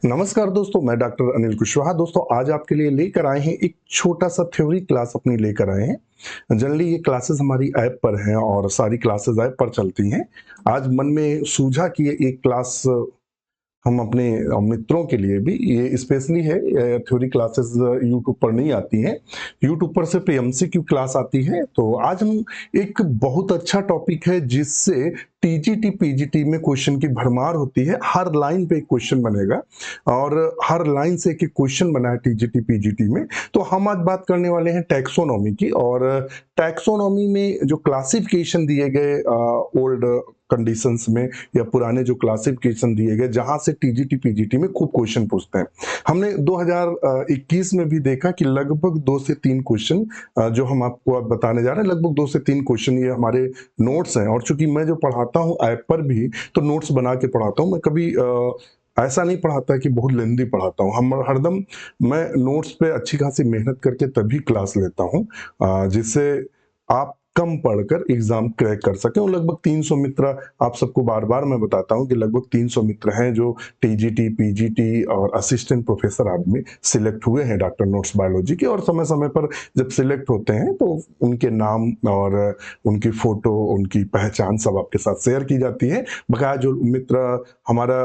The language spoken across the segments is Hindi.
नमस्कार दोस्तों, मैं डॉक्टर अनिल कुशवाहा। दोस्तों, आज आपके लिए लेकर आए हैं एक छोटा-सा थ्योरी क्लास अपनी लेकर आए हैं। जनरली ये क्लासेस हमारी ऐप पर हैं और सारी क्लासेस ऐप पर चलती हैं। आज मन में सूझा कि ये एक क्लास हम अपने मित्रों के लिए भी ये स्पेशली है। थ्योरी क्लासेस यूट्यूब पर नहीं आती हैं, यूट्यूब पर सिर्फ एमसीक्यू क्लास आती है। तो आज हम एक बहुत अच्छा टॉपिक है जिससे टीजीटी पीजीटी में क्वेश्चन की भरमार होती है। हर लाइन पे एक क्वेश्चन बनेगा और हर लाइन से एक क्वेश्चन बना है टीजीटी पीजीटी में। तो हम आज बात करने वाले हैं टैक्सोनॉमी की। और टैक्सोनॉमी में जो क्लासिफिकेशन दिए गए ओल्ड कंडीशंस में या पुराने जो क्लासिफिकेशन दिए गए, जहां से टीजीटी पीजीटी में खूब क्वेश्चन पूछते हैं। हमने 2021 में भी देखा कि लगभग 2 से 3 क्वेश्चन जो हम आपको अब बताने जा रहे हैं, लगभग 2 से 3 क्वेश्चन ये हमारे नोट्स हैं। और चूंकि मैं जो पढ़ाता हूँ ऐप पर भी, तो नोट्स बना के पढ़ाता हूँ। मैं कभी ऐसा नहीं पढ़ाता कि बहुत लेंदी पढ़ाता हूँ। हम हरदम मैं नोट्स पे अच्छी खासी मेहनत करके तभी क्लास लेता हूँ जिससे आप कम पढ़कर एग्जाम क्रैक कर सकें। और लगभग 300 मित्र, आप सबको बार बार मैं बताता हूं कि लगभग 300 मित्र हैं जो टीजीटी पीजीटी और असिस्टेंट प्रोफेसर आदमी सिलेक्ट हुए हैं डॉक्टर नोट्स बायोलॉजी के। और समय समय पर जब सिलेक्ट होते हैं तो उनके नाम और उनकी फोटो, उनकी पहचान सब आपके साथ शेयर की जाती है। बकाया जो मित्र हमारा,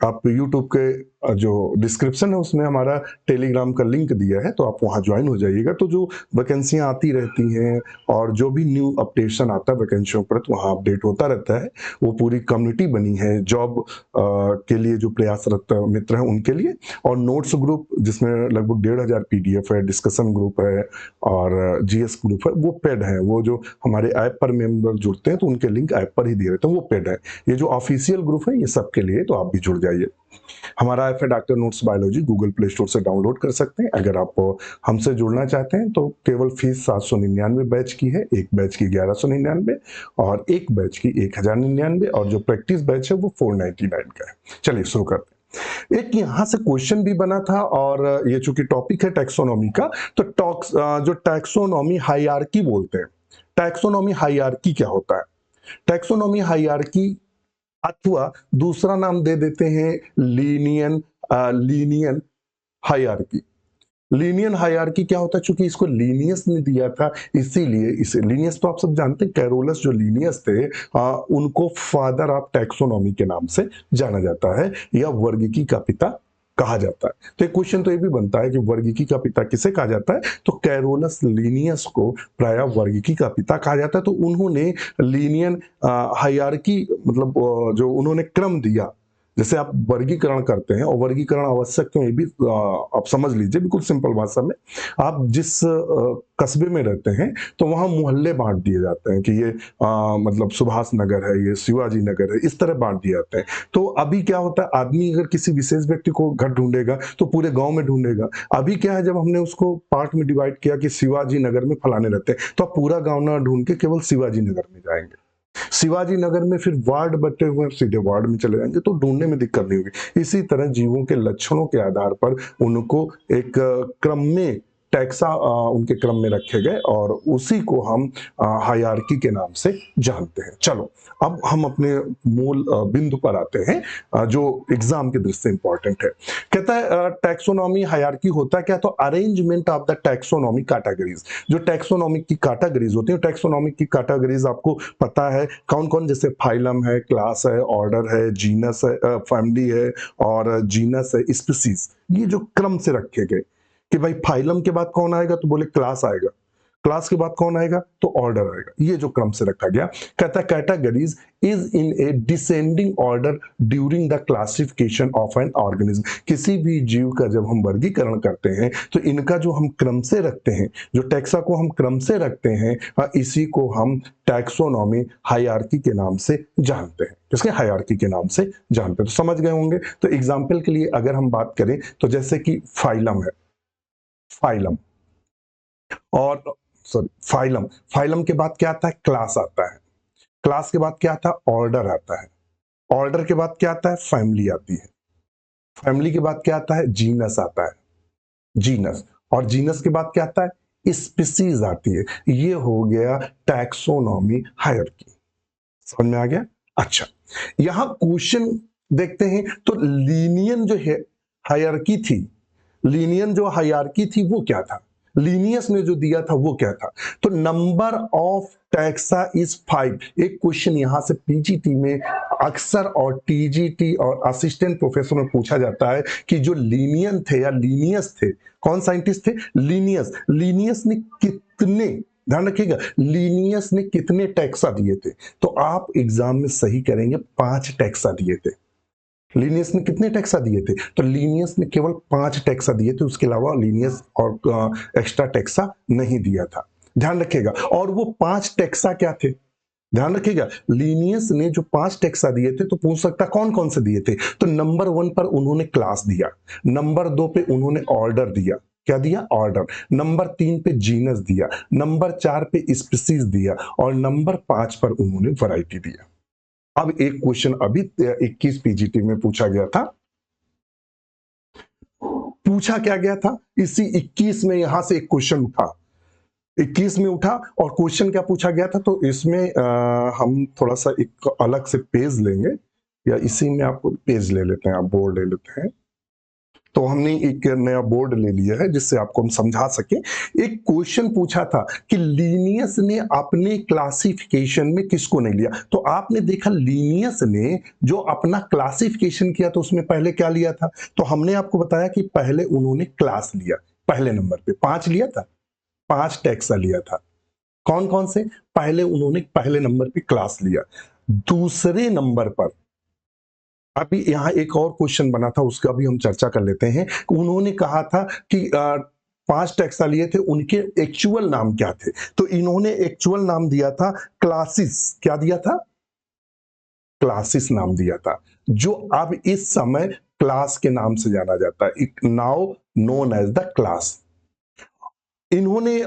आप YouTube के जो डिस्क्रिप्शन है उसमें हमारा टेलीग्राम का लिंक दिया है, तो आप वहां ज्वाइन हो जाइएगा। तो जो वैकेंसियां आती रहती हैं और जो भी न्यू अपडेशन आता है वैकेंसियों पर, तो वहाँ अपडेट होता रहता है। वो पूरी कम्युनिटी बनी है जॉब के लिए, जो प्रयासरत मित्र हैं उनके लिए। और नोट्स ग्रुप जिसमें लगभग 1500 PDF है, डिस्कशन ग्रुप है और जीएस ग्रुप है, वो पेड है। वो जो हमारे ऐप पर मेंबर जुड़ते हैं तो उनके लिंक ऐप पर ही दिए रहते हैं, वो पेड है। ये जो ऑफिशियल ग्रुप है ये सबके लिए, तो आप भी जुड़ जाइए। हमारा ऐप है doctor notes biology, Google play store से डाउनलोड कर सकते हैं। अगर आप हमसे जुड़ना चाहते हैं तो केवल फीस 799 बैच की है, एक बैच की 1199 और एक बैच की 1099, और जो प्रैक्टिस बैच है वो 499 का है। चलिए शुरू करते हैं। एक यहाँ से क्वेश्चन भी बना था, और ये चूंकि टॉपिक है टैक्सोनॉमी का, तो जो टैक्सोनॉमी हायरार्की बोलते हैं। टैक्सोनॉमी हायरार्की क्या होता है? टैक्सोनॉमी हायरार्की, अथवा दूसरा नाम दे देते हैं लीनियन हायरार्की। लीनियन हायरार्की क्या होता है? चूंकि इसको लीनियस ने दिया था, इसीलिए इसे लीनियस, तो आप सब जानते हैं कैरोलस जो लीनियस थे, उनको फादर ऑफ टैक्सोनॉमी के नाम से जाना जाता है या वर्गीकी का पिता कहा जाता है। तो एक क्वेश्चन तो ये भी बनता है कि वर्गीकी का पिता किसे कहा जाता है? तो कैरोलस लीनियस को प्राय वर्गीकी का पिता कहा जाता है। तो उन्होंने लीनियन हायरार्की, मतलब जो उन्होंने क्रम दिया, जैसे आप वर्गीकरण करते हैं, और वर्गीकरण आवश्यक क्यों, ये भी आप समझ लीजिए बिल्कुल सिंपल भाषा में। आप जिस कस्बे में रहते हैं तो वहां मोहल्ले बांट दिए जाते हैं कि ये मतलब सुभाष नगर है, ये शिवाजी नगर है, इस तरह बांट दिए जाते हैं। तो अभी क्या होता है, आदमी अगर किसी विशेष व्यक्ति को घर ढूंढेगा तो पूरे गांव में ढूंढेगा। अभी क्या है, जब हमने उसको पार्ट में डिवाइड किया कि शिवाजी नगर में फलाने रहते हैं, तो आप पूरा गांव ना ढूंढ के केवल शिवाजी नगर में जाएंगे। शिवाजी नगर में फिर वार्ड बटे हुए, सीधे वार्ड में चले जाएंगे, तो ढूंढने में दिक्कत नहीं होगी। इसी तरह जीवों के लक्षणों के आधार पर उनको एक क्रम में टैक्सा उनके क्रम में रखे गए, और उसी को हम हायरार्की के नाम से जानते हैं। चलो अब हम अपने मूल बिंदु पर आते हैं, जो एग्जाम के दृष्टि से इंपॉर्टेंट है। कहता है टैक्सोनॉमी हायरार्की होता है क्या? तो arrangement of the taxonomy categories. जो टैक्सोनॉमी की कैटेगरीज होती है, टैक्सोनॉमी की कैटेगरीज आपको पता है कौन कौन? जैसे फाइलम है, क्लास है, ऑर्डर है, जीनस है, फैमिली है, और जीनस है, स्पीसीज। ये जो क्रम से रखे गए कि भाई फाइलम के बाद कौन आएगा, तो बोले क्लास आएगा, क्लास के बाद कौन आएगा, तो ऑर्डर आएगा। ये जो क्रम से रखा गया। कहता है categories is in A descending order during the classification of an organism. किसी भी जीव का जब हम वर्गीकरण करते हैं तो इनका जो हम क्रम से रखते हैं, जो टैक्सा को हम क्रम से रखते हैं, इसी को हम टैक्सोनॉमी हायरार्की के नाम से जानते हैं। इसके हायरार्की के नाम से जानते हैं, तो समझ गए होंगे। तो एग्जाम्पल के लिए अगर हम बात करें तो जैसे कि फाइलम है, फाइलम, और सॉरी फाइलम, फाइलम के बाद क्या आता है? क्लास आता है। क्लास के बाद क्या आता है? ऑर्डर आता है। ऑर्डर के बाद क्या आता है? फैमिली आती है। फैमिली के बाद क्या आता है? जीनस आता है, जीनस। और जीनस के बाद क्या आता है? स्पीसीज आती है। ये हो गया टैक्सोनॉमी हायरार्की। समझ में आ गया? अच्छा, यहां क्वेश्चन देखते हैं। तो लीनियन जो है, हायरार्की थी, लीनियन जो हायरार्की थी वो क्या था, लीनियस ने जो दिया था वो क्या था। तो नंबर ऑफ टैक्सा इज 5। एक क्वेश्चन यहां से पीजीटी में अक्सर और टीजीटी और असिस्टेंट प्रोफेसर में पूछा जाता है कि जो लीनियन थे या लीनियस थे, कौन साइंटिस्ट थे, लीनियस, लीनियस ने कितने, ध्यान रखिएगा, लीनियस ने कितने टैक्सा दिए थे। तो आप एग्जाम में सही करेंगे, 5 टैक्सा दिए थे। लीनियस ने कितने टैक्सा दिए थे, तो लीनियस ने केवल 5 टैक्सा दिए थे, उसके अलावा लीनियस और एक्स्ट्रा टैक्सा नहीं दिया था, ध्यान रखिएगा। और वो 5 टैक्सा क्या थे, ध्यान रखिएगा, लीनियस ने जो 5 टैक्सा दिए थे, तो पूछ सकता कौन कौन से दिए थे। तो नंबर 1 पर उन्होंने क्लास दिया, नंबर 2 पे उन्होंने ऑर्डर दिया, क्या दिया, ऑर्डर, नंबर 3 पे जीनस दिया, नंबर 4 पे स्पीसीज दिया, और नंबर 5 पर उन्होंने वैरायटी दिया। अब एक क्वेश्चन अभी 21 पीजीटी में पूछा गया था, पूछा क्या गया था, इसी 21 में यहां से एक क्वेश्चन उठा, 21 में उठा, और क्वेश्चन क्या पूछा गया था। तो इसमें हम थोड़ा सा एक अलग से पेज लेंगे, या इसी में आप पेज ले लेते हैं, आप बोर्ड ले लेते हैं। तो हमने एक नया बोर्ड ले लिया है जिससे आपको हम समझा सके। एक क्वेश्चन पूछा था कि लीनियस ने अपने क्लासिफिकेशन में किसको नहीं लिया। तो आपने देखा लीनियस ने जो अपना क्लासिफिकेशन किया तो उसमें पहले क्या लिया था, तो हमने आपको बताया कि पहले उन्होंने क्लास लिया, पहले नंबर पे 5 लिया था, 5 टैक्सा लिया था। कौन कौन से, पहले उन्होंने पहले नंबर पे क्लास लिया। दूसरे नंबर पर अभी यहां एक और क्वेश्चन बना था, उसका भी हम चर्चा कर लेते हैं। उन्होंने कहा था कि 5 टैक्सा लिए थे, उनके एक्चुअल नाम क्या थे। तो इन्होंने एक्चुअल नाम दिया था क्लासिस, क्या दिया था, क्लासिस नाम दिया था, जो अब इस समय क्लास के नाम से जाना जाता है, now known as the class. इन्होंने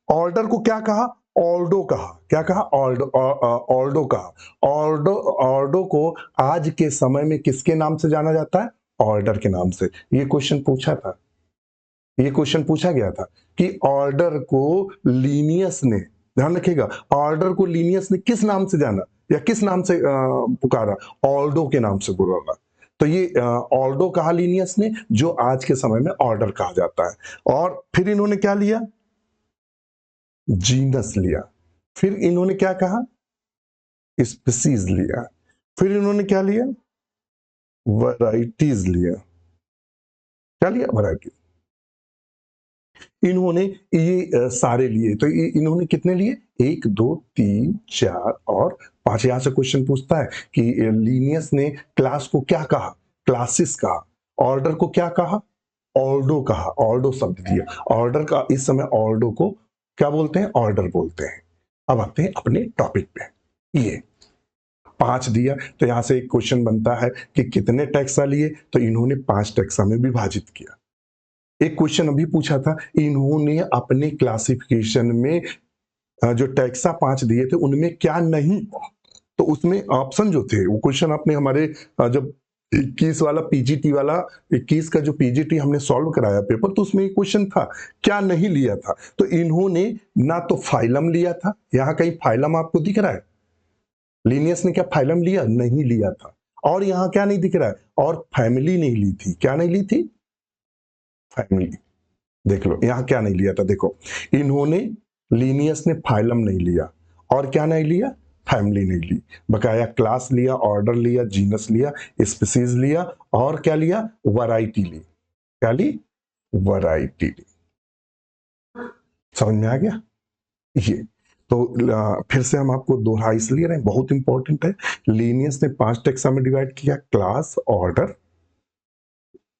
ऑर्डर को क्या कहा, ऑर्डो कहा, क्या कहा, ऑर्डो, ऑर्डो कहा। ऑर्डो, ऑर्डो को आज के समय में किसके नाम से जाना जाता है, ऑर्डर के नाम से। ये क्वेश्चन पूछा था, ये क्वेश्चन पूछा गया था कि ऑर्डर को लीनियस ने, ध्यान रखिएगा, ऑर्डर को लीनियस ने किस नाम से जाना या किस नाम से पुकारा, ऑर्डो के नाम से बुलाना। तो ये ऑर्डो कहा लीनियस ने, जो आज के समय में ऑर्डर कहा जाता है। और फिर इन्होंने क्या लिया, जीनस लिया। फिर इन्होंने क्या कहा, स्पीसीज लिया। फिर इन्होंने क्या लिया, वैरायटीज लिया। क्या लिया, वैरायटी। इन्होंने ये सारे लिए, तो इन्होंने कितने लिए, 1 2 3 4 और 5। यहां से क्वेश्चन पूछता है कि लीनियस ने क्लास को क्या कहा, क्लासिस कहा, ऑर्डर को क्या कहा, ऑर्डो कहा, ऑर्डो शब्द दिया। ऑर्डर का इस समय ऑर्डो को क्या बोलते हैं, ऑर्डर बोलते हैं। अब आते हैं अपने टॉपिक पे। ये 5 दिया, तो यहां से एक क्वेश्चन बनता है कि कितने टैक्सा लिए, तो इन्होंने 5 टैक्सा में विभाजित किया। एक क्वेश्चन अभी पूछा था, इन्होंने अपने क्लासिफिकेशन में जो टैक्सा 5 दिए थे उनमें क्या नहीं, तो उसमें ऑप्शन जो थे, वो क्वेश्चन आपने हमारे जब 21 वाला पीजीटी वाला, 21 का जो पीजीटी हमने सॉल्व कराया पेपर, तो उसमें एक क्वेश्चन था क्या नहीं लिया था। तो इन्होंने ना तो फाइलम लिया था, यहां कहीं फाइलम आपको दिख रहा है, लीनियस ने क्या फाइलम लिया, नहीं लिया था। और यहां क्या नहीं दिख रहा है, और फैमिली नहीं ली थी, क्या नहीं ली थी, फैमिली। देख लो यहां क्या नहीं लिया था, देखो इन्होंने, लीनियस ने फाइलम नहीं लिया, और क्या नहीं लिया, फैमिली नहीं ली, बकाया क्लास लिया, ऑर्डर लिया, जीनस लिया, स्पीसीज लिया, और क्या लिया, वैरायटी ली। क्या ली, वैरायटी ली। समझ में आ गया ये। तो फिर से हम आपको दोहरा इसलिए रहे, बहुत इंपॉर्टेंट है। लीनियस ने 5 टेक्सा में डिवाइड किया, class, order,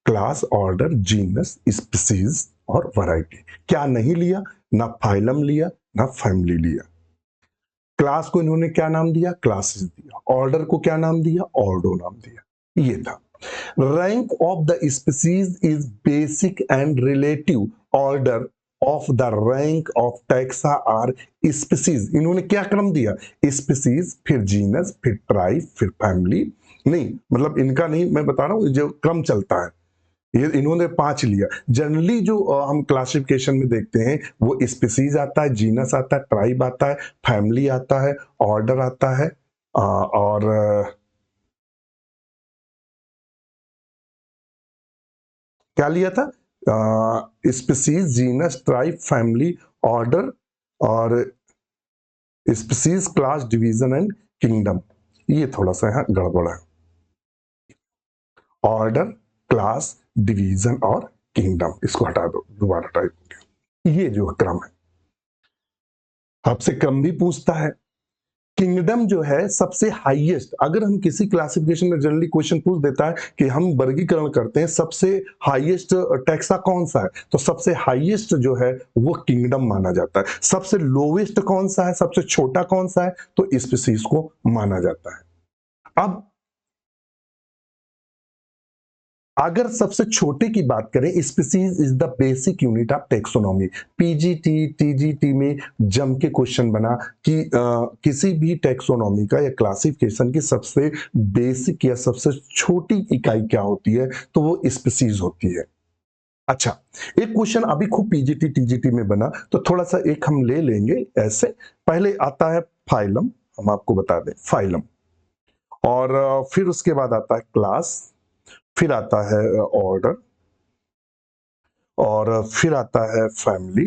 class, order, genus, species और वैरायटी। क्या नहीं लिया, ना फाइलम लिया, ना फैमिली लिया। क्लास को इन्होंने क्या नाम दिया, क्लासेस दिया। ऑर्डर को क्या नाम दिया, ऑर्डो नाम दिया। ये था। Rank of the species is basic and relative order of the rank of taxa are species. इन्होंने क्या क्रम दिया, स्पीसीज, फिर जीनस, फिर ट्राइब, फिर फैमिली। नहीं, मतलब इनका नहीं, मैं बता रहा हूं जो क्रम चलता है, ये इन्होंने 5 लिया। जनरली जो हम क्लासिफिकेशन में देखते हैं वो स्पीसीज आता है, जीनस आता है, ट्राइब आता है, फैमिली आता है, ऑर्डर आता है, और क्या लिया था? Species, genus, tribe, family, order और species, class, division and kingdom. ये थोड़ा सा यहाँ गड़बड़ है। ऑर्डर, क्लास, डिवीजन और किंगडम, इसको हटा दो, दोबारा टाइप। ये जो क्रम है, आपसे क्रम भी पूछता है। किंगडम जो है सबसे हाईएस्ट, अगर हम किसी क्लासिफिकेशन में जनरली क्वेश्चन पूछ देता है कि हम वर्गीकरण करते हैं सबसे हाईएस्ट टैक्सा कौन सा है, तो सबसे हाईएस्ट जो है वो किंगडम माना जाता है। सबसे लोवेस्ट कौन सा है, सबसे छोटा कौन सा है, तो स्पीसीज को माना जाता है। अब अगर सबसे छोटे की बात करें, species is the basic unit of taxonomy. PGT, TGT में जम के क्वेश्चन बना कि किसी भी टेक्सोनॉमी का या क्लासिफिकेशन की सबसे बेसिक या सबसे छोटी इकाई क्या होती है, तो वो स्पीसीज होती है। अच्छा, एक क्वेश्चन अभी खूब पीजीटी टीजीटी में बना, तो थोड़ा सा एक हम ले लेंगे ऐसे। पहले आता है फाइलम, हम आपको बता दें फाइलम, और फिर उसके बाद आता है क्लास, फिर आता है ऑर्डर, और फिर आता है फैमिली,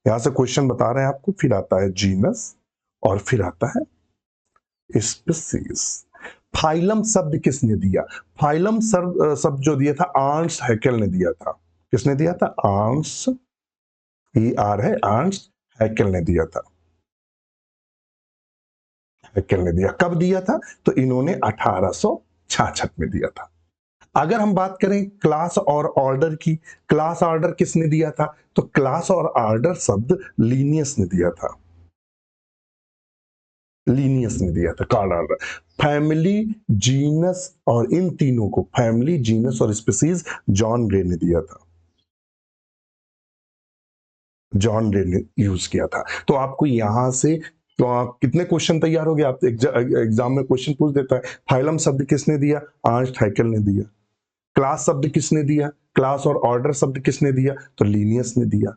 यहां से क्वेश्चन बता रहे हैं आपको, फिर आता है जीनस, और फिर आता है स्पीसीज। फाइलम शब्द किसने दिया? फाइलम शब्द जो दिया था आर्न्स्ट हैकेल ने दिया था। किसने दिया था? आर्न्स्ट, ई आर है, आर्न्स्ट हैकेल ने दिया था। हैकेल ने दिया। कब दिया था? तो इन्होंने 1866 में दिया था। अगर हम बात करें क्लास और ऑर्डर की, क्लास ऑर्डर किसने दिया था? तो क्लास और ऑर्डर शब्द लीनियस ने दिया था। लीनियस ने दिया था कार्ड ऑर्डर। फैमिली, जीनस और इन तीनों को, फैमिली, जीनस और स्पीसीज, जॉन रे ने दिया था। जॉन रे ने यूज किया था। तो आपको यहां से तो आप कितने क्वेश्चन तैयार हो गए? आप एग्जाम में क्वेश्चन पूछ देता है, फाइलम शब्द किसने दिया? आर्न्स्ट हैकेल ने दिया। क्लास शब्द किसने दिया? क्लास और ऑर्डर शब्द किसने दिया? तो लीनियस ने दिया।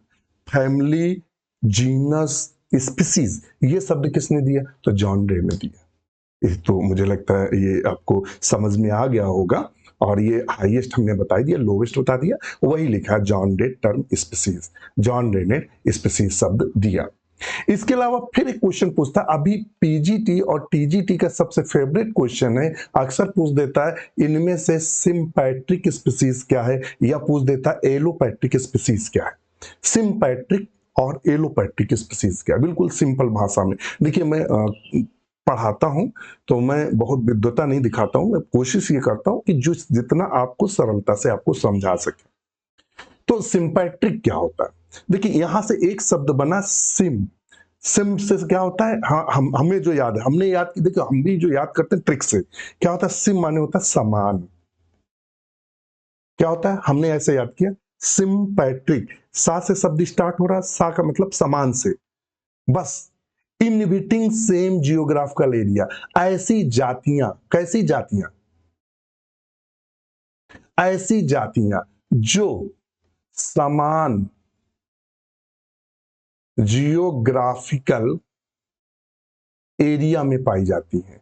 फैमिली, जीनस, स्पीसीज, ये शब्द किसने दिया? तो जॉन रे ने दिया। तो मुझे लगता है ये आपको समझ में आ गया होगा। और ये हाईएस्ट हमने बता दिया, लोवेस्ट बता दिया, वही लिखा है जॉन रे टर्म स्पीसीज। जॉन रे ने स्पीसीज शब्द दिया। इसके अलावा फिर एक क्वेश्चन पूछता है, अभी पीजीटी और टीजीटी का सबसे फेवरेट क्वेश्चन है, अक्सर पूछ देता है इनमें से सिम्पैट्रिक स्पीसीज क्या है, या पूछ देता है एलोपैट्रिक स्पीसीज क्या है। सिम्पैट्रिक और एलोपैट्रिक स्पीसीज क्या है, बिल्कुल सिंपल भाषा में। देखिए, मैं पढ़ाता हूं तो मैं बहुत विद्वता नहीं दिखाता हूं, मैं कोशिश ये करता हूं कि जो जितना आपको सरलता से आपको समझा सके। तो सिम्पैट्रिक क्या होता है? देखिए, यहां से एक शब्द बना सिम। सिम से क्या होता है? हाँ, हमें जो याद है, हमने याद की, देखिए हम भी जो याद करते हैं ट्रिक से, क्या होता है? सिम माने होता है समान। क्या होता है? हमने ऐसे याद किया, सिम्पैट्रिक, सा से शब्द स्टार्ट हो रहा है, सा का मतलब समान से, बस। इनविटिंग सेम जियोग्राफिकल एरिया, ऐसी जातियां, कैसी जातियां? ऐसी जातियां जो समान जियोग्राफिकल एरिया में पाई जाती हैं।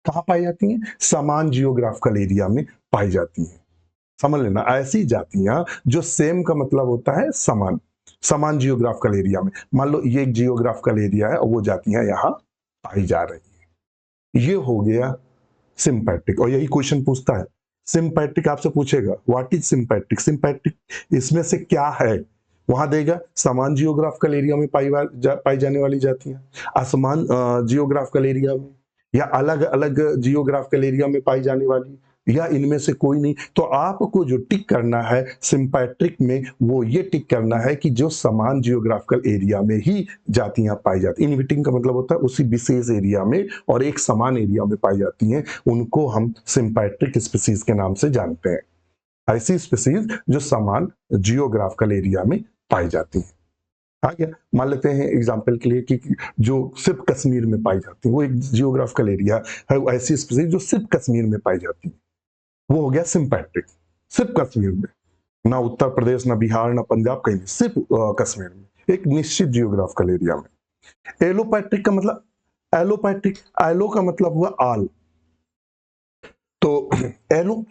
कहां पाई जाती हैं? समान जियोग्राफिकल एरिया में पाई जाती हैं। समझ लेना, ऐसी जातियां जो सेम का मतलब होता है समान, समान जियोग्राफिकल एरिया में। मान लो ये एक जियोग्राफिकल एरिया है और वो जातियां यहां पाई जा रही हैं। ये हो गया सिंपैट्रिक, और यही क्वेश्चन पूछता है। सिंपैट्रिक आपसे पूछेगा व्हाट इज सिंपैट्रिक, सिंपैट्रिक इसमें से क्या है, वहां देगा समान जियोग्राफिकल एरिया में पाई जाने वाली जातियां, असमान जियोग्राफिकल एरिया में, या अलग अलग जियोग्राफिकल एरिया में पाई जाने वाली, या इनमें से कोई नहीं। तो आपको जो टिक करना है सिंपैट्रिक में, वो ये टिक करना है कि जो समान जियोग्राफिकल एरिया में ही जातियां पाई जाती। इनविटिंग का मतलब होता है उसी विशेष एरिया में और एक समान एरिया में पाई जाती हैं, उनको हम सिंपैट्रिक स्पीसीज के नाम से जानते हैं। ऐसी स्पीसीज जो समान जियोग्राफिकल एरिया में पाई जाती हैं। आ गया? मान लेते हैं एग्जाम्पल के लिए कि जो सिर्फ कश्मीर में पाई जाती है, वो एक जियोग्राफिकल एरिया है, ऐसी स्पीसीज जो सिर्फ कश्मीर में पाई जाती है, वो हो गया सिंपैट्रिक। सिर्फ कश्मीर में, ना उत्तर प्रदेश, ना बिहार, ना पंजाब, कहीं नहीं, सिर्फ कश्मीर में, एक निश्चित जियोग्राफिकल एरिया में। एलोपैट्रिक का मतलब, एलोपैट्रिक, एलो का मतलब हुआ आल, तो एलो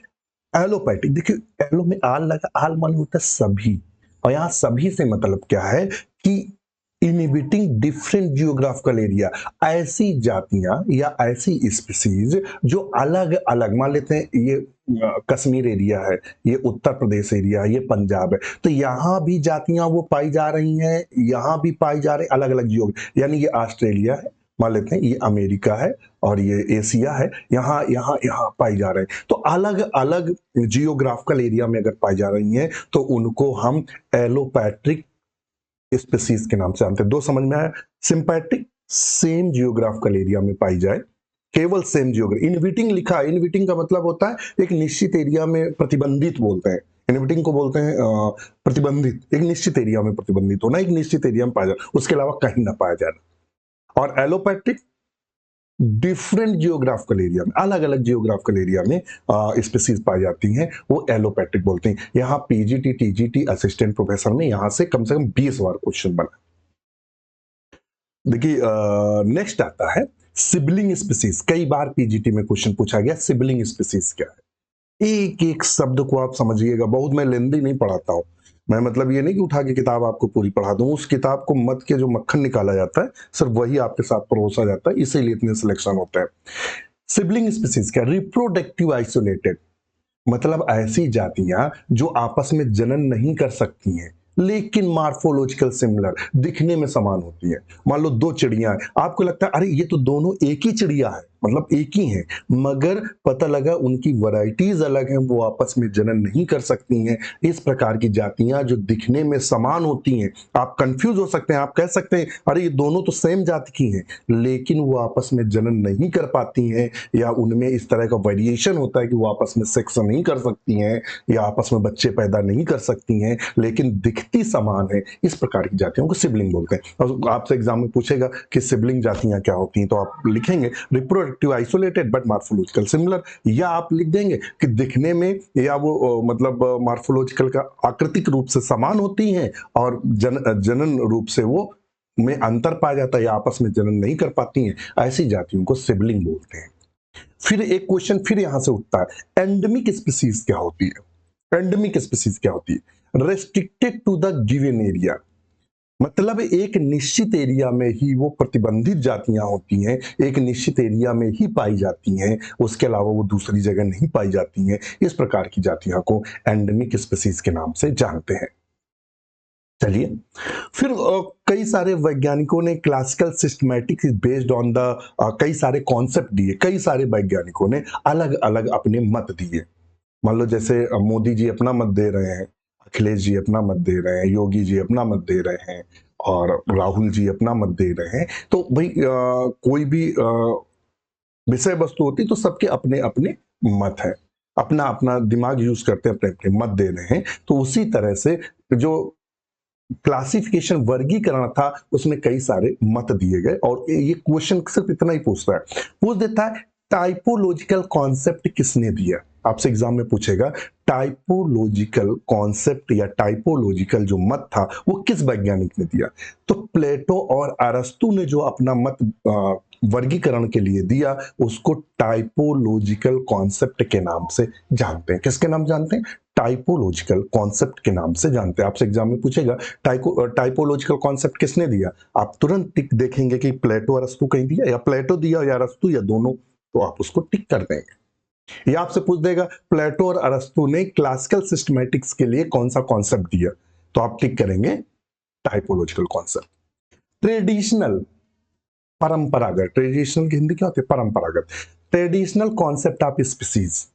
एलोपैथिक, देखिए एलो में आल लगा, आल माने होता है सभी, और यहाँ सभी से मतलब क्या है कि इनहिबिटिंग डिफरेंट जियोग्राफिकल एरिया, ऐसी जातियां या ऐसी स्पीसीज जो अलग अलग, मान लेते हैं ये कश्मीर एरिया है, ये उत्तर प्रदेश एरिया है, ये पंजाब है, तो यहाँ भी जातियां वो पाई जा रही हैं, यहाँ भी पाई जा रही अलग अलग जियो, यानी ये ऑस्ट्रेलिया है, मान लेते हैं ये अमेरिका है, और ये एशिया है, यहाँ यहाँ यहाँ पाई जा रहे हैं, तो अलग अलग जियोग्राफिकल एरिया में अगर पाई जा रही हैं तो उनको हम एलोपैट्रिक स्पीसीज के नाम से जानते हैं। दो समझ में आया, सिंपैट्रिक सेम जियोग्राफिकल एरिया में पाई जाए, केवल सेम जियोग्राफी, इनविटिंग लिखा है, इनविटिंग का मतलब होता है एक निश्चित एरिया में प्रतिबंधित बोलते हैं, इनविटिंग को बोलते हैं प्रतिबंधित, एक निश्चित एरिया में प्रतिबंधित होना, एक निश्चित एरिया में पाया जाना, उसके अलावा कहीं ना पाया जाना। और एलोपैट्रिक डिफरेंट जियोग्राफिकल एरिया में, अलग अलग जियोग्राफिकल एरिया में स्पीसीज पाई जाती हैं, वो एलोपैट्रिक बोलते हैं। यहाँ पीजीटी टीजीटी असिस्टेंट प्रोफेसर में यहाँ से कम 20 बार क्वेश्चन बना। देखिए नेक्स्ट आता है सिबलिंग स्पीसीज, कई बार पीजीटी में क्वेश्चन पूछा गया सिबलिंग स्पीसीज क्या है, एक एक शब्द को आप समझिएगा, बहुत मैं लेंदी नहीं पढ़ाता हूं, मैं मतलब ये नहीं कि उठा के किताब आपको पूरी पढ़ा दूं, उस किताब को मत के जो मक्खन निकाला जाता है सिर्फ वही आपके साथ परोसा जाता है, इसीलिए इतने सिलेक्शन होता है। सिबलिंग स्पीसीज क्या, रिप्रोडक्टिव आइसोलेटेड, मतलब ऐसी जातियां जो आपस में जनन नहीं कर सकती हैं लेकिन मार्फोलॉजिकल सिमिलर, दिखने में समान होती है। मान लो दो चिड़ियां हैं, आपको लगता है अरे ये तो दोनों एक ही चिड़िया है, मतलब एक ही है, मगर पता लगा उनकी वैरायटीज अलग हैं, वो आपस में जनन नहीं कर सकती हैं। इस प्रकार की जातियां जो दिखने में समान होती हैं, आप कंफ्यूज हो सकते हैं, आप कह सकते हैं अरे ये दोनों तो सेम जाति की हैं, लेकिन वो आपस में जनन नहीं कर पाती हैं, या उनमें इस तरह का वेरिएशन होता है कि वो आपस में सेक्स नहीं कर सकती हैं या आपस में बच्चे पैदा नहीं कर सकती हैं, लेकिन दिखती समान है, इस प्रकार की जातियों को सिबलिंग बोलते हैं। और आपसे एग्जाम में पूछेगा कि सिबलिंग जातियां क्या होती हैं, तो आप लिखेंगे reproductive isolated but morphological similar, या आप लिख देंगे कि दिखने में या वो मतलब मार्फोलॉजिकल का आकृतिक रूप से समान होती हैं और जनन रूप से वो में अंतर पाया जाता है या आपस में जनन नहीं कर पाती हैं, ऐसी जातियों को सिबलिंग बोलते हैं। फिर एक क्वेश्चन फिर यहां से उठता है, एंडेमिक स्पीसीज क्या होती है, एंडेमिक स्पीसीज क्या होती है, restricted to the given area, मतलब एक निश्चित एरिया में ही वो प्रतिबंधित जातियां होती हैं, एक निश्चित एरिया में ही पाई जाती हैं, उसके अलावा वो दूसरी जगह नहीं पाई जाती हैं, इस प्रकार की जातियों को एंडेमिक स्पीसीज के नाम से जानते हैं। चलिए फिर कई सारे वैज्ञानिकों ने classical systematics based on the कई सारे कॉन्सेप्ट दिए, कई सारे वैज्ञानिकों ने अलग अलग अपने मत दिए। मान लो जैसे मोदी जी अपना मत दे रहे हैं, अखिलेश जी अपना मत दे रहे हैं, योगी जी अपना मत दे रहे हैं, और राहुल जी अपना मत दे रहे हैं, तो भाई कोई भी विषय वस्तु होती तो सबके अपने अपने मत है, अपना अपना दिमाग यूज करते हैं, अपने अपने मत दे रहे हैं, तो उसी तरह से जो क्लासिफिकेशन वर्गीकरण था उसमें कई सारे मत दिए गए, और ये क्वेश्चन सिर्फ इतना ही पूछता है, पूछ देता है टाइपोलॉजिकल कॉन्सेप्ट किसने दिया, आपसे एग्जाम में पूछेगा टाइपोलॉजिकल कॉन्सेप्ट या टाइपोलॉजिकल जो मत था वो किस वैज्ञानिक ने दिया, तो प्लेटो और अरस्तु ने जो अपना मत वर्गीकरण के लिए दिया उसको टाइपोलॉजिकल कॉन्सेप्ट के नाम से जानते हैं। किसके नाम जानते हैं, टाइपोलॉजिकल कॉन्सेप्ट के नाम से जानते हैं। आपसे एग्जाम में पूछेगा टाइपोलॉजिकल कॉन्सेप्ट किसने दिया, आप तुरंत टिक देखेंगे कि प्लेटो अरस्तु कहीं दिया, या प्लेटो दिया या अरस्तु या दोनों, तो आप उसको टिक कर देंगे। या आपसे पूछ देगा प्लेटो और अरस्तु ने क्लासिकल सिस्टमैटिक्स के लिए कौन सा कॉन्सेप्ट दिया, तो आप टिक करेंगे टाइपोलॉजिकल कॉन्सेप्ट। ट्रेडिशनल, परंपरागत, ट्रेडिशनल की हिंदी क्या होती है, परंपरागत, ट्रेडिशनल कॉन्सेप्ट ऑफ स्पीसीज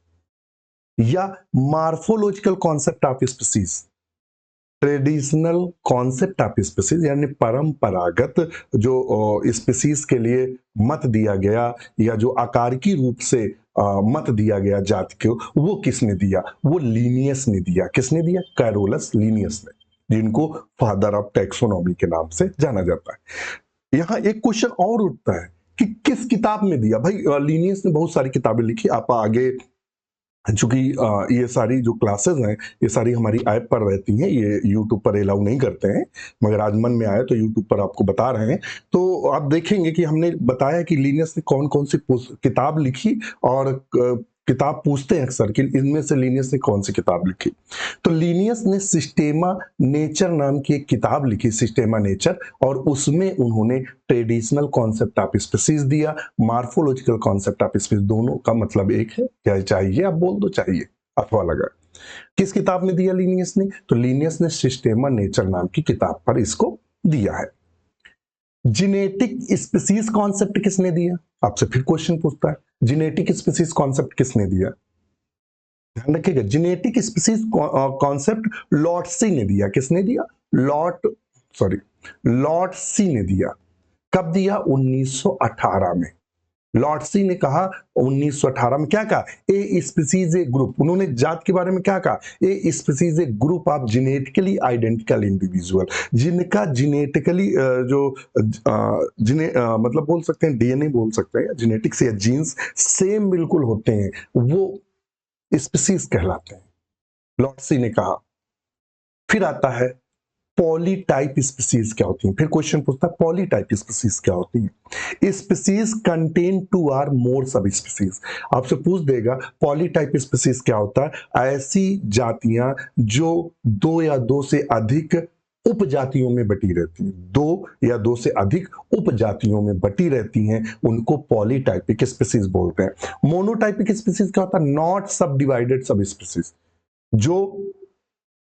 या morphological concept of species, traditional concept of species यानी परंपरागत जो स्पीसीज के लिए मत दिया गया या जो आकारिकी रूप से मत दिया गया जाति को, वो किसने दिया, वो लीनियस ने दिया। किसने दिया, कैरोलस लीनियस ने, जिनको फादर ऑफ टैक्सोनॉमी के नाम से जाना जाता है। यहाँ एक क्वेश्चन और उठता है कि किस किताब में दिया, भाई लीनियस ने बहुत सारी किताबें लिखी, आप आगे चूंकि ये सारी जो क्लासेस हैं ये सारी हमारी ऐप पर रहती हैं, ये यूट्यूब पर अलाउ नहीं करते हैं, मगर आज मन में आया तो यूट्यूब पर आपको बता रहे हैं, तो आप देखेंगे कि हमने बताया कि लीनियस ने कौन कौन सी किताब लिखी और किताब पूछते हैं अक्सर कि इनमें से लीनियस ने कौन सी किताब लिखी। तो लीनियस ने सिस्टेमा नेचर नाम की एक किताब लिखी, सिस्टेमा नेचर, और उसमें उन्होंने ट्रेडिशनल कॉन्सेप्ट ऑफ स्पीसीज दिया, मार्फोलॉजिकल कॉन्सेप्ट ऑफ स्पीसीज, दोनों का मतलब एक है। क्या चाहिए आप बोल दो, चाहिए अथवा लगा। किस किताब में दिया लीनियस ने? तो लीनियस ने सिस्टेमा नेचर नाम की किताब पर इसको दिया है। जेनेटिक स्पीसीज कॉन्सेप्ट किसने दिया? आपसे फिर क्वेश्चन पूछता है, जेनेटिक स्पीसीज कॉन्सेप्ट किसने दिया? ध्यान रखिएगा, जेनेटिक स्पीसीज कॉन्सेप्ट लॉटसी ने दिया। किसने दिया? लॉटसी ने दिया। कब दिया? 1918 में। लॉटसी ने कहा 1918 में, क्या कहा? ए स्पीसीज ए ग्रुप, उन्होंने जात के बारे में क्या कहा? A species A group of genetically identical individual, जिनका जेनेटिकली मतलब बोल सकते हैं डीएनए, बोल सकते हैं जेनेटिक्स या जीन्स सेम बिल्कुल होते हैं, वो स्पीसीज कहलाते हैं, लॉटसी ने कहा। फिर आता है पॉलीटाइप स्पीसीज क्या होती है। फिर क्वेश्चन पूछता है पॉलीटाइप स्पीसीज क्या होती है। Species contain 2 or more sub species. आपसे पूछ देगा पॉलीटाइप स्पीसीज क्या होता है? ऐसी जातियां जो 2 या 2 से अधिक उपजातियों में बटी रहती हैं, 2 या 2 से अधिक उपजातियों में बटी रहती हैं, उनको पॉलीटाइपिक स्पीसीज बोलते हैं। मोनोटाइपिक स्पीसीज क्या होता है? नॉट सब डिवाइडेड सब स्पीसीज, जो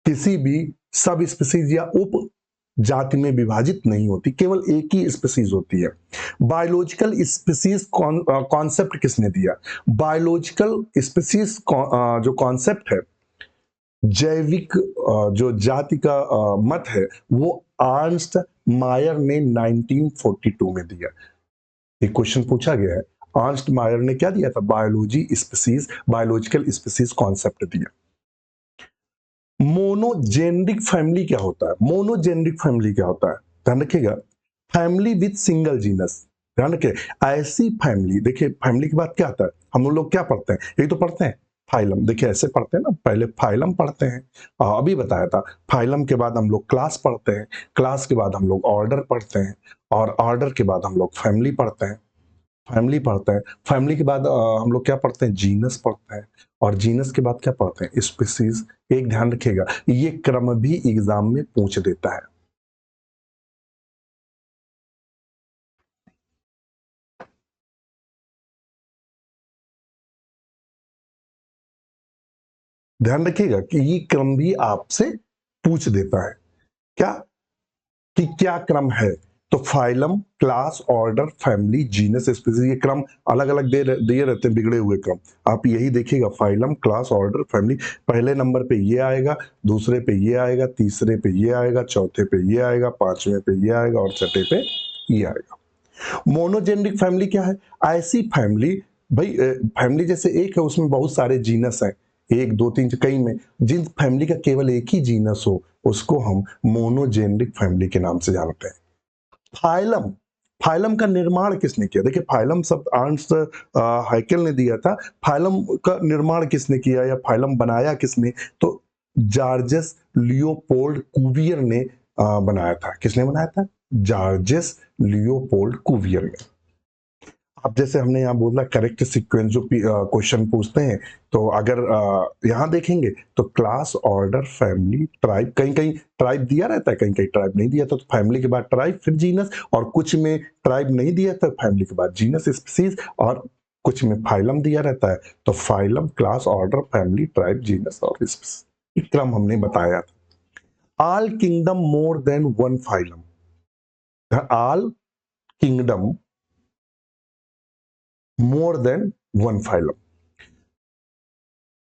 किसी भी सब स्पीसीज या उप जाति में विभाजित नहीं होती, केवल एक ही स्पीसीज होती है। बायोलॉजिकल स्पीसीज कॉन्सेप्ट किसने दिया? बायोलॉजिकल स्पीसीज जो कॉन्सेप्ट है, जैविक जो जाति का मत है, वो अर्नस्ट मायर ने 1942 में दिया। एक क्वेश्चन पूछा गया है, अर्नस्ट मायर ने क्या दिया था? बायोलॉजिकल स्पीसीज कॉन्सेप्ट दिया। मोनोजेनरिक फैमिली क्या होता है? मोनोजेनरिक फैमिली क्या होता है? ध्यान रखिएगा, फैमिली विद सिंगल जीनस। ध्यान रखिए, ऐसी फैमिली, देखिए फैमिली के बाद क्या आता है, हम लोग क्या पढ़ते हैं? यही तो पढ़ते हैं, फाइलम। देखिए ऐसे पढ़ते हैं ना, पहले फाइलम पढ़ते हैं, अभी बताया था। फाइलम के बाद हम लोग क्लास पढ़ते हैं, क्लास के बाद हम लोग ऑर्डर पढ़ते हैं, और ऑर्डर के बाद हम लोग फैमिली पढ़ते हैं, फैमिली पढ़ते हैं। फैमिली के बाद हम लोग क्या पढ़ते हैं? जीनस पढ़ते हैं, और जीनस के बाद क्या पढ़ते हैं? स्पीसीज। एक ध्यान रखिएगा, ये क्रम भी एग्जाम में पूछ देता है। ध्यान रखिएगा कि ये क्रम भी आपसे पूछ देता है। क्या कि क्या क्रम है? तो phylum, class, order, family, genus, species, ये क्रम अलग अलग दिए रहते हैं, बिगड़े हुए क्रम। आप यही देखिएगा, फाइलम, क्लास, ऑर्डर, फैमिली, पहले नंबर पे ये आएगा, दूसरे पे ये आएगा, तीसरे पे ये आएगा, चौथे पे ये आएगा, पांचवें पे ये आएगा, और छठे पे ये आएगा। मोनोजेनिक फैमिली क्या है? ऐसी फैमिली, भाई फैमिली जैसे एक है, उसमें बहुत सारे जीनस हैं, 1 2 3 कई में, जिन फैमिली का केवल एक ही जीनस हो, उसको हम मोनोजेनिक फैमिली के नाम से जानते हैं। फाइलम, फाइलम का निर्माण किसने किया? देखिए फाइलम शब्द अर्नस्ट हाइकेल ने दिया था। फाइलम का निर्माण किसने किया या फाइलम बनाया किसने? तो जॉर्जेस लियोपोल्ड कुवियर ने बनाया था। किसने बनाया था? जॉर्जेस लियोपोल्ड कुवियर ने। अब जैसे हमने यहाँ बोला करेक्ट सीक्वेंस, जो क्वेश्चन पूछते हैं, तो अगर यहाँ देखेंगे तो क्लास, ऑर्डर, फैमिली, ट्राइब, कहीं कहीं ट्राइब दिया रहता है, कहीं कहीं ट्राइब नहीं दिया, तो फैमिली के बाद ट्राइब, फिर जीनस, और कुछ में ट्राइब नहीं दिया तो फैमिली के बाद जीनस, स्पीसीज, और कुछ में फाइलम दिया रहता है, तो phylum, class, order, family, tribe, genus और स्पीसीज। क्रम हमने बताया था। All kingdom more than one phylum, all kingdom more than one phylum.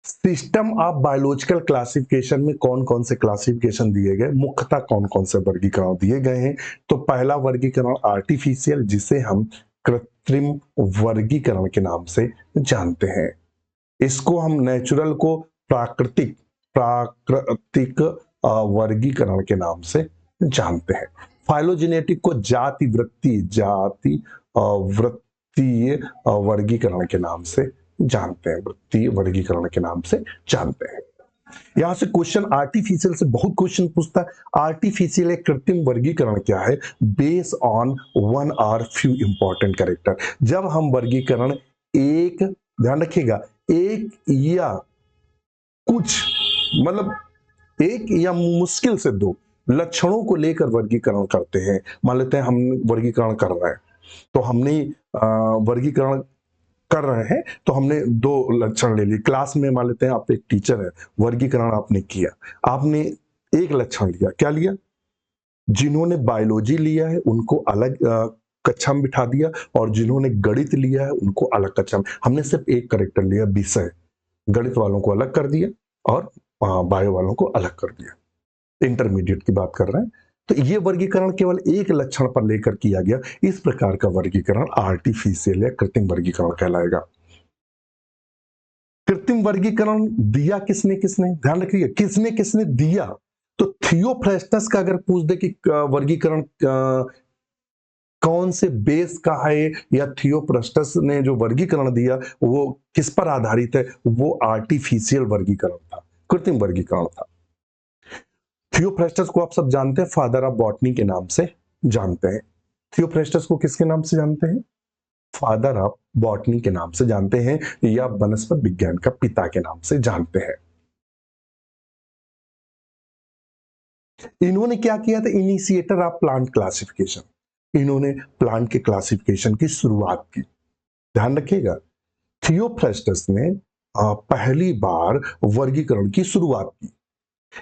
System of biological classification में कौन कौन से क्लासिफिकेशन दिए गए, मुख्यतः कौन कौन से वर्गीकरण दिए गए हैं? तो पहला वर्गीकरण आर्टिफिशियल, जिसे हम कृत्रिम वर्गीकरण के नाम से जानते हैं। इसको हम नेचुरल को प्राकृतिक प्राकृतिक वर्गीकरण के नाम से जानते हैं। फाइलोजेनेटिक को जाति वृत्तीय वर्गीकरण के नाम से जानते हैं, वृत्तीय वर्गीकरण के नाम से जानते हैं। यहां से क्वेश्चन आर्टिफिशियल से बहुत क्वेश्चन पूछता है। आर्टिफिशियल एक कृत्रिम वर्गीकरण क्या है? Base on one or few important character. जब हम वर्गीकरण एक, ध्यान रखिएगा, एक या कुछ, मतलब एक या मुश्किल से दो लक्षणों को लेकर वर्गीकरण करते हैं। मान लेते हैं हम वर्गीकरण कर रहे हैं, तो हमने वर्गीकरण कर रहे हैं तो हमने दो लक्षण ले लिए। क्लास में मान लेते हैं आप एक टीचर है, वर्गीकरण आपने किया, आपने एक लक्षण लिया। क्या लिया? जिन्होंने बायोलॉजी लिया है उनको अलग कक्षा में बिठा दिया, और जिन्होंने गणित लिया है उनको अलग कक्षा में। हमने सिर्फ एक करेक्टर लिया, विषय। गणित वालों को अलग कर दिया और बायो वालों को अलग कर दिया। इंटरमीडिएट की बात कर रहे हैं। तो ये वर्गीकरण केवल एक लक्षण पर लेकर किया गया। इस प्रकार का वर्गीकरण आर्टिफिशियल या कृत्रिम वर्गीकरण कहलाएगा। कृत्रिम वर्गीकरण दिया किसने किसने, ध्यान रखिए, किसने किसने दिया। तो थियोफ्रास्टस का अगर पूछ दे कि वर्गीकरण कौन से बेस का है, या थियोफ्रास्टस ने जो वर्गीकरण दिया वो किस पर आधारित है, वो आर्टिफिशियल वर्गीकरण था, कृत्रिम वर्गीकरण था। थियोफ्रास्टस को आप सब जानते हैं, फादर ऑफ बॉटनी के नाम से जानते हैं। थियोफ्रास्टस को किसके नाम से जानते हैं? फादर ऑफ बॉटनी के नाम से जानते हैं, या वनस्पति विज्ञान का पिता के नाम से जानते हैं। इन्होंने क्या किया था? Initiator of plant classification. इन्होंने प्लांट के क्लासिफिकेशन की शुरुआत की। ध्यान रखिएगा, थियोफ्रास्टस ने पहली बार वर्गीकरण की शुरुआत की।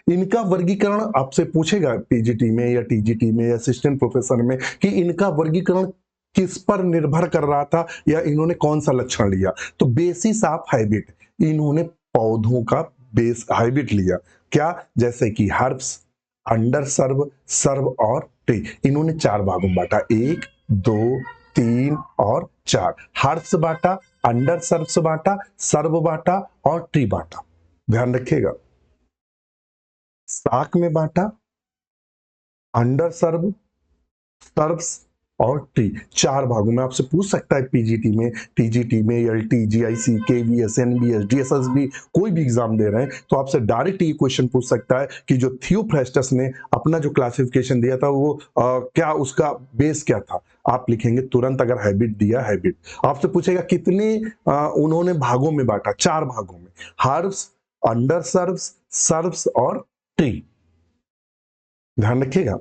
इनका वर्गीकरण आपसे पूछेगा पीजीटी में या टीजीटी में या असिस्टेंट प्रोफेसर में कि इनका वर्गीकरण किस पर निर्भर कर रहा था, या इन्होंने कौन सा लक्षण लिया। तो बेसिस ऑफ हैबिट, इन्होंने पौधों का बेस हैबिट लिया। क्या? जैसे कि हर्ब्स, अंडर सर्व, सर्व और ट्री। इन्होंने चार भागों में बांटा, 1, 2, 3 और 4। हर्ब्स बांटा, अंडर सर्व बांटा, सर्व बांटा और ट्री बांटा। ध्यान रखिएगा, शाक में बांटा, अंडर सर्व, सर्व्स और ट्री, चार भागों में। आपसे पूछ सकता है पीजीटी में, टीजीटी में, LT, GIC, KVS, NBS, DSSB, कोई भी एग्जाम दे रहे हैं तो आपसे डायरेक्ट ये क्वेश्चन पूछ सकता है कि जो थियोफ्रास्टस ने अपना जो क्लासिफिकेशन दिया था वो क्या उसका बेस क्या था। आप लिखेंगे तुरंत, अगर हैबिट दिया, हैबिट। आपसे पूछेगा कितने उन्होंने भागों में बांटा, चार भागों में, हर्ब्स, अंडर सर्व्स, सर्व्स और ट्री। ध्यान रखिएगा।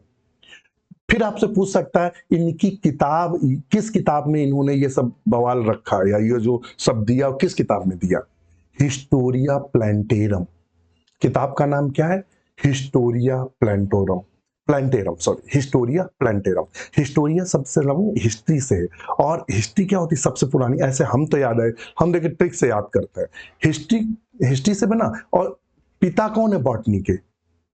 फिर आपसे पूछ सकता है इनकी किताब, किस किताब में इन्होंने ये सब बवाल रखा, या ये जो सब दिया किस किताब में दिया। Historia Plantarum. किताब का नाम क्या है? Historia Plantarum, Plantarum, sorry, Historia Plantarum. Historia सबसे लंबी हिस्ट्री से है, और हिस्ट्री क्या होती है? सबसे पुरानी। ऐसे हम तो याद है, हम देखिए ट्रिक से याद करते हैं। हिस्ट्री, हिस्ट्री से बना। और पिता कौन है बॉटनी के?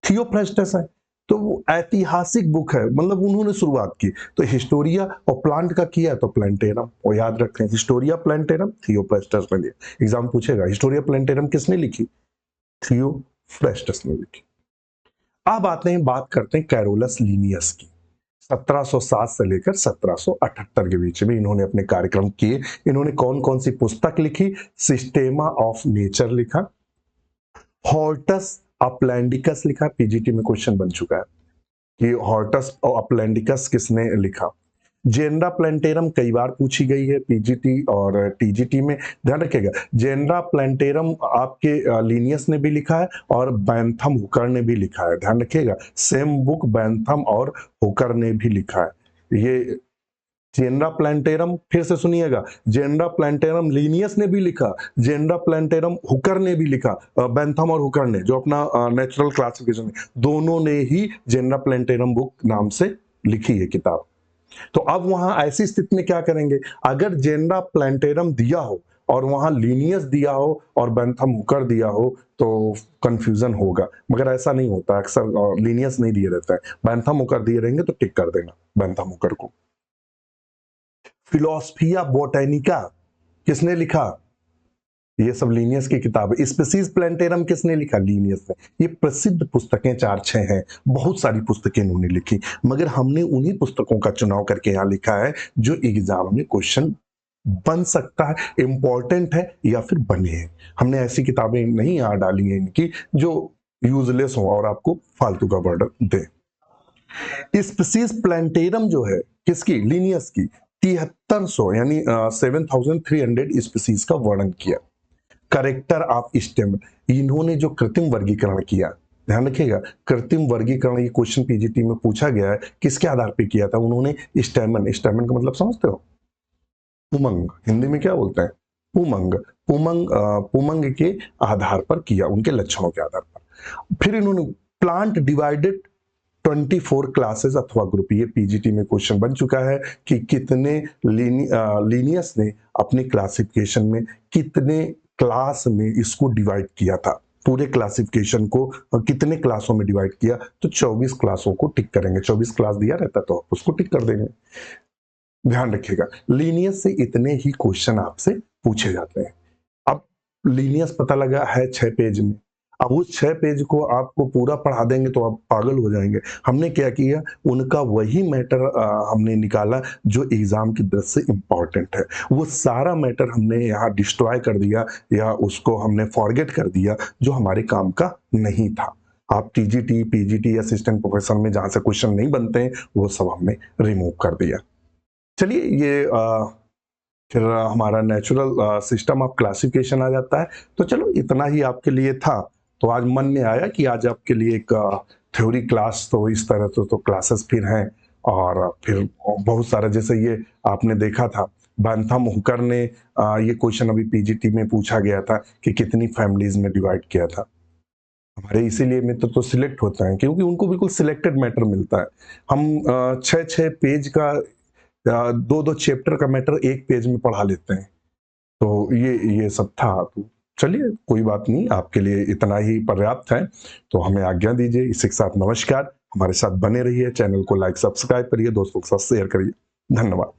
थियोफ्रास्टस है। तो वो ऐतिहासिक बुक है, मतलब उन्होंने शुरुआत की। तो हिस्टोरिया और प्लांट का किया तो प्लांटेरम, और याद रखें हिस्टोरिया प्लांटेरम थियोफ्रास्टस ने लिया। एग्जाम पूछेगा हिस्टोरिया प्लांटेरम किसने लिखी? थियोफ्रास्टस ने लिखी। अब आते हैं, बात करते हैं कैरोलस लीनियस की। 1707 से लेकर 1778 के बीच में इन्होंने अपने कार्यक्रम किए। इन्होंने कौन कौन सी पुस्तक लिखी? सिस्टेमा ऑफ नेचर लिखा, हॉर्टस अपलैंडिकस लिखा, पीजीटी में क्वेश्चन बन चुका है कि हॉर्टस और अपलैंडिकस किसने लिखा। जेनरा प्लांटेरम कई बार पूछी गई है पीजीटी और टीजीटी में। ध्यान रखिएगा, जेनरा प्लांटेरम आपके लीनियस ने भी लिखा है और बैंथम हुकर ने भी लिखा है। ध्यान रखिएगा, सेम बुक बैंथम और हुकर ने भी लिखा है। ये जेनरा प्लांटेरम, फिर से सुनिएगा, जेनरा प्लांटेरम लीनियस ने भी लिखा, जेनरा प्लांटेरम हुकर ने भी लिखा, बैंथम और हुकर ने, जो अपना नेचुरल क्लासिफिकेशन है, दोनों ने ही जेनरा प्लांटेरम बुक नाम से लिखी है किताब। तो अब वहां ऐसी स्थिति में क्या करेंगे? अगर जेनरा प्लांटेरम दिया हो और वहां लीनियस दिया हो और बैंथम हुकर दिया हो तो कंफ्यूजन होगा, मगर ऐसा नहीं होता, अक्सर लीनियस नहीं दिए रहता है। बैंथम हुकर दिए रहेंगे तो टिक कर देना बैंथम हुकर को। फिलोसफिया बोटेनिका किसने लिखा? ये सब लीनियस की किताब है। स्पीसीज प्लांटेरम किसने लिखा? लीनियस ने। ये प्रसिद्ध पुस्तकें 4-6 हैं, बहुत सारी पुस्तकें इन्होंने लिखी, मगर हमने उन्हीं पुस्तकों का चुनाव करके यहाँ लिखा है जो एग्जाम में क्वेश्चन बन सकता है, इंपॉर्टेंट है या फिर बने हैं। हमने ऐसी किताबें नहीं यहाँ डाली हैं इनकी जो यूजलेस हो और आपको फालतू का बर्डन दे। स्पीसीज प्लांटेरम जो है किसकी? लीनियस की। 7300 यानी 7300 स्पीसीज का वर्णन किया। करेक्टर ऑफ स्टेम, इन्होंने जो कृत्रिम वर्गीकरण किया, ध्यान रखिएगा, कृत्रिम वर्गीकरण ये क्वेश्चन पीजीटी में पूछा गया है, किसके आधार पे किया था उन्होंने? स्टेमन, स्टेमन का मतलब समझते हो? उमंग, हिंदी में क्या बोलते हैं? उमंग, उमंग के आधार पर किया, उनके लक्षणों के आधार पर। फिर इन्होंने प्लांट डिवाइडेड 24 क्लासेस अथवा ग्रुप, ये पीजीटी में क्वेश्चन बन चुका है कि कितने लीनियस ने अपनी क्लासिफिकेशन में कितने क्लास में इसको डिवाइड किया था, पूरे क्लासिफिकेशन को कितने क्लासों में डिवाइड किया, तो 24 क्लासों को टिक करेंगे, 24 क्लास दिया रहता तो आप उसको टिक कर देंगे। ध्यान रखिएगा, लीनियस से इतने ही क्वेश्चन आपसे पूछे जाते हैं। अब लीनियस पता लगा है 6 पेज में, अब उस 6 पेज को आपको पूरा पढ़ा देंगे तो आप पागल हो जाएंगे। हमने क्या किया, उनका वही मैटर हमने निकाला जो एग्जाम की दृष्टि से इंपॉर्टेंट है, वो सारा मैटर हमने यहाँ डिस्ट्रॉय कर दिया या उसको हमने फॉरगेट कर दिया जो हमारे काम का नहीं था। आप टीजीटी, पीजीटी, असिस्टेंट प्रोफेसर में जहां से क्वेश्चन नहीं बनते हैं वो सब हमने रिमूव कर दिया। चलिए ये फिर हमारा नेचुरल सिस्टम ऑफ क्लासिफिकेशन आ जाता है। तो चलो इतना ही आपके लिए था, तो आज मन में आया कि आज आपके लिए एक थ्योरी क्लास, तो इस तरह से तो क्लासेस फिर हैं और फिर बहुत सारा, जैसे ये आपने देखा था बैंथम हुकर ने ये क्वेश्चन अभी पीजीटी में पूछा गया था कि कितनी फैमिलीज में डिवाइड किया था। हमारे इसीलिए मित्र तो सिलेक्ट होता है क्योंकि उनको बिल्कुल सिलेक्टेड मैटर मिलता है। हम 6-6 पेज का 2-2 चैप्टर का मैटर एक पेज में पढ़ा लेते हैं, तो ये सब था। तो चलिए कोई बात नहीं, आपके लिए इतना ही पर्याप्त है, तो हमें आज्ञा दीजिए। इसी के साथ नमस्कार, हमारे साथ बने रहिए, चैनल को लाइक सब्सक्राइब करिए, दोस्तों के साथ शेयर करिए। धन्यवाद।